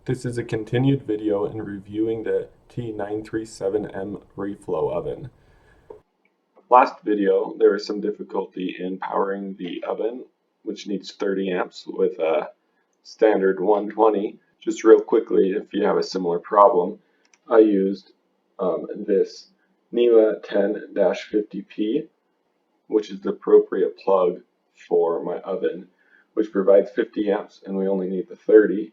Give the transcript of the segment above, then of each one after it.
This is a continued video in reviewing the T937M reflow oven. Last video, there was some difficulty in powering the oven, which needs 30 amps with a standard 120. Just real quickly, if you have a similar problem, I used this NEMA 10-50P, which is the appropriate plug for my oven, which provides 50 amps, and we only need the 30.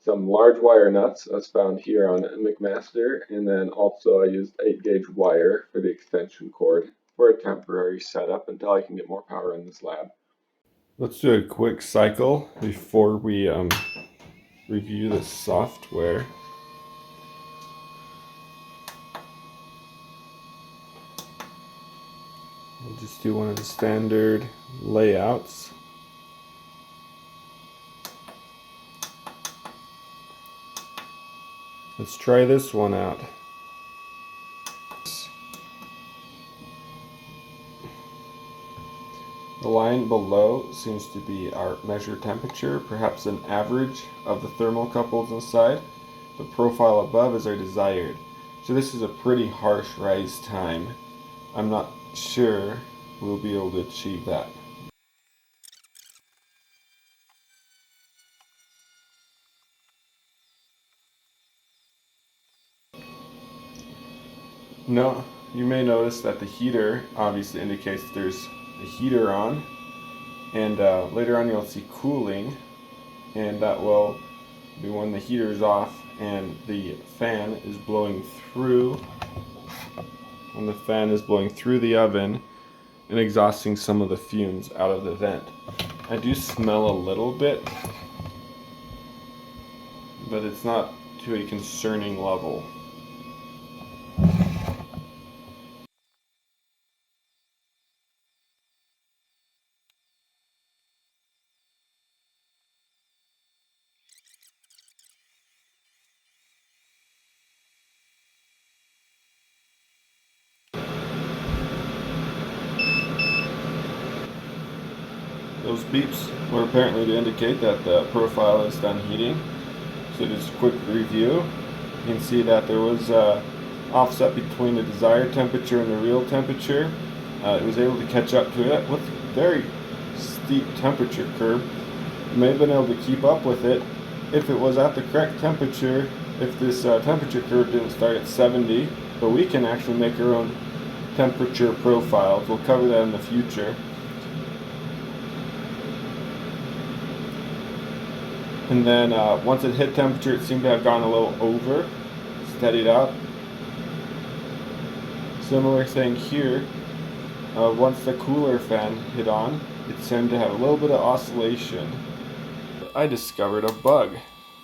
Some large wire nuts as found here on McMaster, and then also I used 8-gauge wire for the extension cord for a temporary setup until I can get more power in this lab. Let's do a quick cycle before we review the software. We'll just do one of the standard layouts. Let's try this one out. The line below seems to be our measured temperature, perhaps an average of the thermocouples inside. The profile above is our desired. So this is a pretty harsh rise time. I'm not sure we'll be able to achieve that. No, you may notice that the heater obviously indicates there's a heater on, and later on you'll see cooling, and that will be when the heater is off and the fan is blowing through. When the fan is blowing through the oven and exhausting some of the fumes out of the vent. I do smell a little bit, but it's not to a concerning level. Those beeps were apparently to indicate that the profile is done heating. So just a quick review. You can see that there was offset between the desired temperature and the real temperature. It was able to catch up to it with a very steep temperature curve. You may have been able to keep up with it if it was at the correct temperature, if this temperature curve didn't start at 70, but we can actually make our own temperature profiles. We'll cover that in the future. And then once it hit temperature, it seemed to have gone a little over, steadied out. Similar thing here. Once the cooler fan hit on, it seemed to have a little bit of oscillation. I discovered a bug.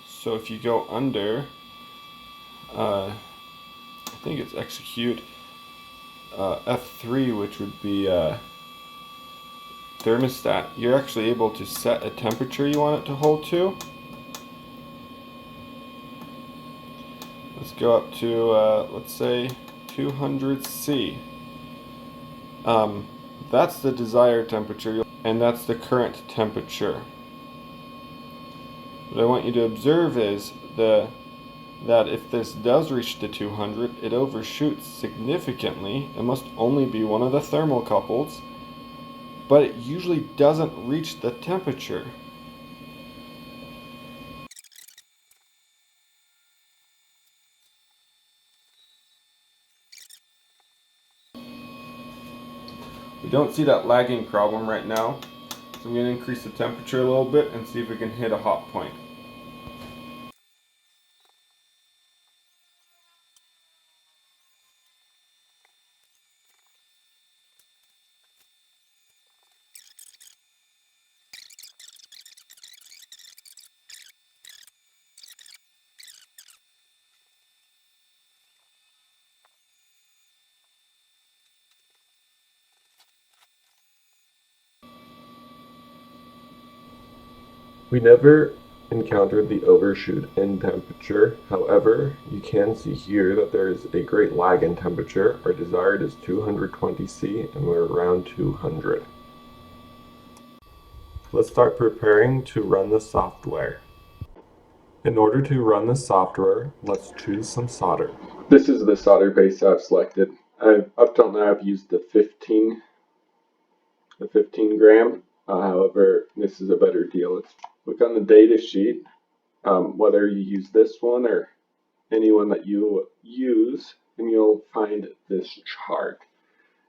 So if you go under, I think it's execute F3, which would be thermostat, you're actually able to set a temperature you want it to hold to. Let's go up to, let's say, 200°C. That's the desired temperature, and that's the current temperature. What I want you to observe is that if this does reach the 200, it overshoots significantly. It must only be one of the thermocouples, but it usually doesn't reach the temperature. We don't see that lagging problem right now, so I'm going to increase the temperature a little bit and see if we can hit a hot point. We never encountered the overshoot in temperature. However, you can see here that there is a great lag in temperature. Our desired is 220°C and we're around 200. Let's start preparing to run the software. In order to run the software, let's choose some solder. This is the solder paste I've selected. Up till now I've used the 15 gram. However, this is a better deal. Let's look on the data sheet, whether you use this one or any one that you use, and you'll find this chart.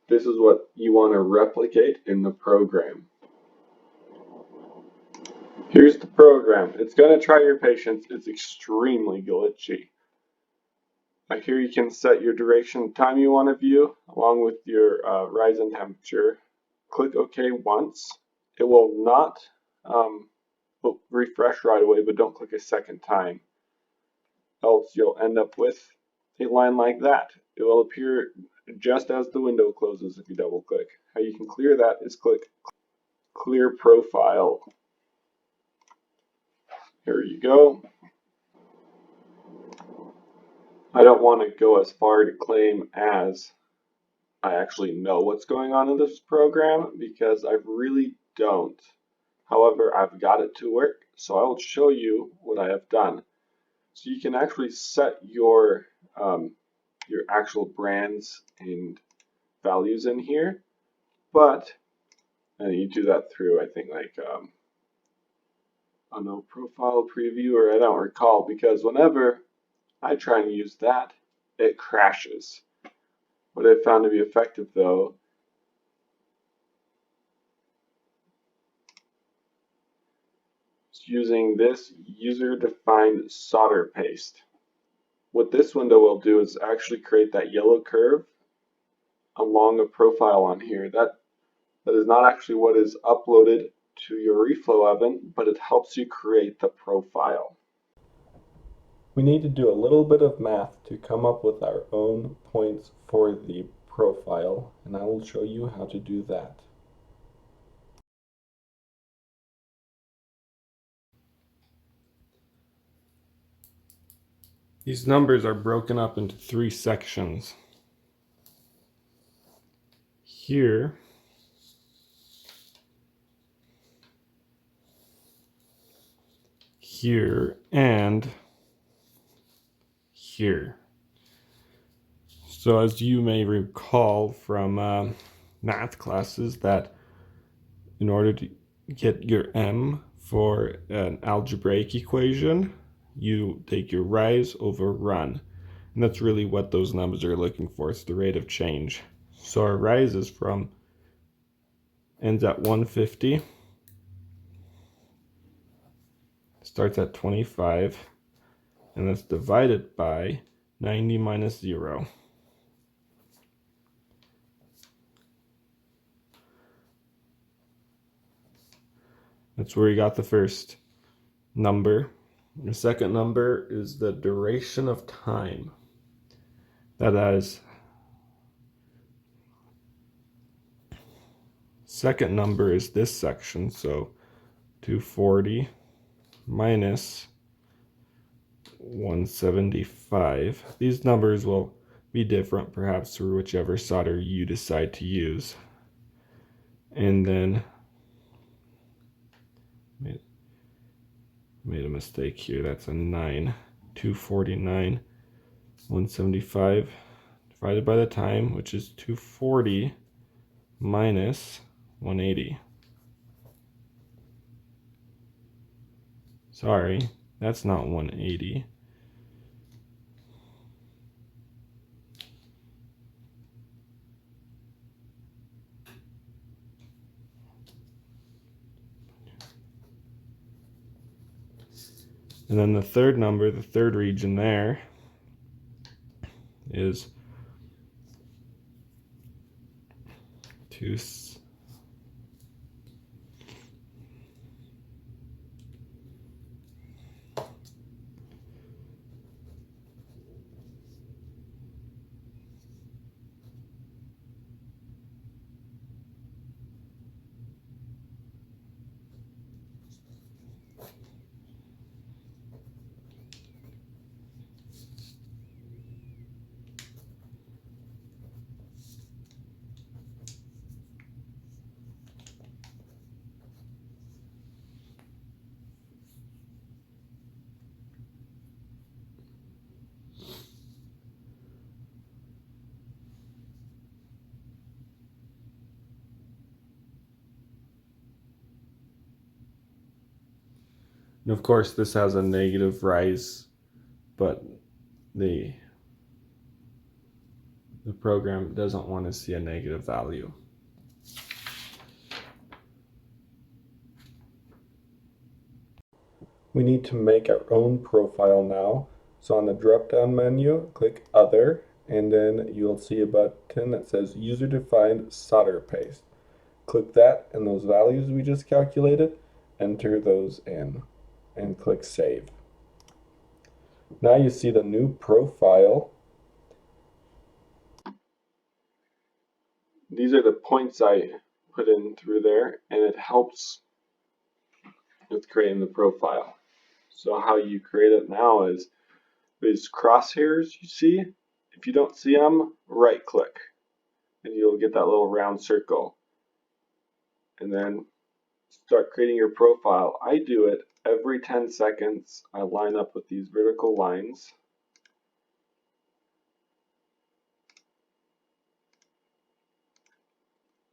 This is what you want to replicate in the program. Here's the program. It's going to try your patience. It's extremely glitchy. Here you can set your duration of time you want to view, along with your rise in temperature. Click OK once. It will not refresh right away, but don't click a second time. Else you'll end up with a line like that. It will appear just as the window closes if you double click. How you can clear that is click Clear Profile. Here you go. I don't want to go as far to claim as I actually know what's going on in this program because I really don't. However, I've got it to work, so I will show you what I have done. So you can actually set your actual brands and values in here, but and you do that through I think like I don't know, profile preview, or I don't recall, because whenever I try and use that, it crashes. What I found to be effective though is using this user-defined solder paste. What this window will do is actually create that yellow curve along a profile on here. That is not actually what is uploaded to your reflow oven, but it helps you create the profile. We need to do a little bit of math to come up with our own points for the profile, and I will show you how to do that. These numbers are broken up into 3 sections. Here, here, and here. So as you may recall from math classes, that in order to get your m for an algebraic equation, you take your rise over run. And that's really what those numbers are looking for. It's the rate of change. So our rise is ends at 150, starts at 25, and that's divided by 90 minus 0. That's where we got the first number. The second number is the duration of time. That is, second number is this section, so 240 minus 175. These numbers will be different perhaps for whichever solder you decide to use. And then made a mistake here. That's a 9. 249, 175 divided by the time, which is 240 minus 180. Sorry, that's not 180. And then the third number, the third region there, is 2. And of course this has a negative rise, but the program doesn't want to see a negative value. We need to make our own profile now. So on the drop-down menu, click Other, and then you'll see a button that says User-Defined Solder Paste. Click that, and those values we just calculated, enter those in, and click Save. Now you see the new profile. These are the points I put in through there, and it helps with creating the profile. So how you create it now is these crosshairs you see. If you don't see them, right click and you'll get that little round circle. And then start creating your profile. I do it every 10 seconds. I line up with these vertical lines.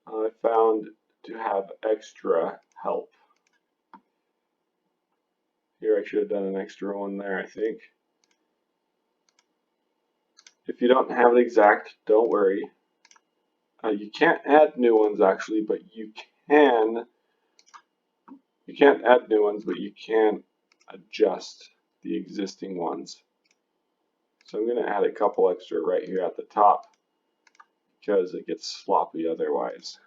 I found to have extra help. Here I should have done an extra one there, I think. If you don't have it exact, don't worry. You can't add new ones actually, but you can. You can't add new ones, but you can adjust the existing ones. So I'm going to add a couple extra right here at the top because it gets sloppy otherwise.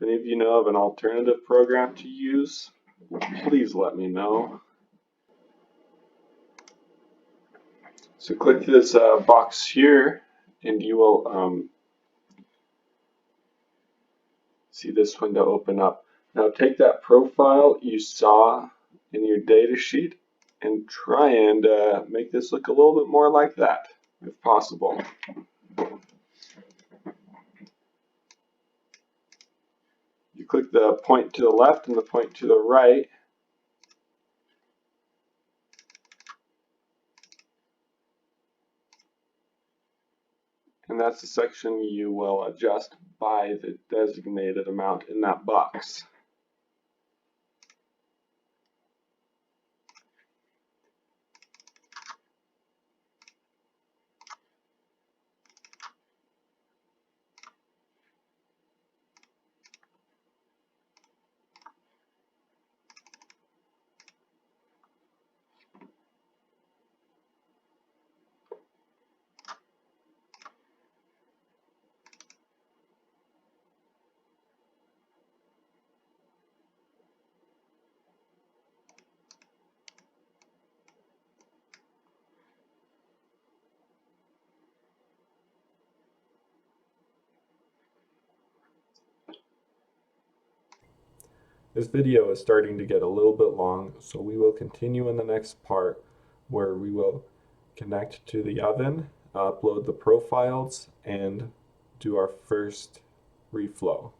If any of you know of an alternative program to use, please let me know. So click this box here and you will see this window open up. Now take that profile you saw in your data sheet and try and make this look a little bit more like that, if possible. You click the point to the left and the point to the right. And that's the section you will adjust by the designated amount in that box. This video is starting to get a little bit long, so we will continue in the next part where we will connect to the oven, upload the profiles, and do our first reflow.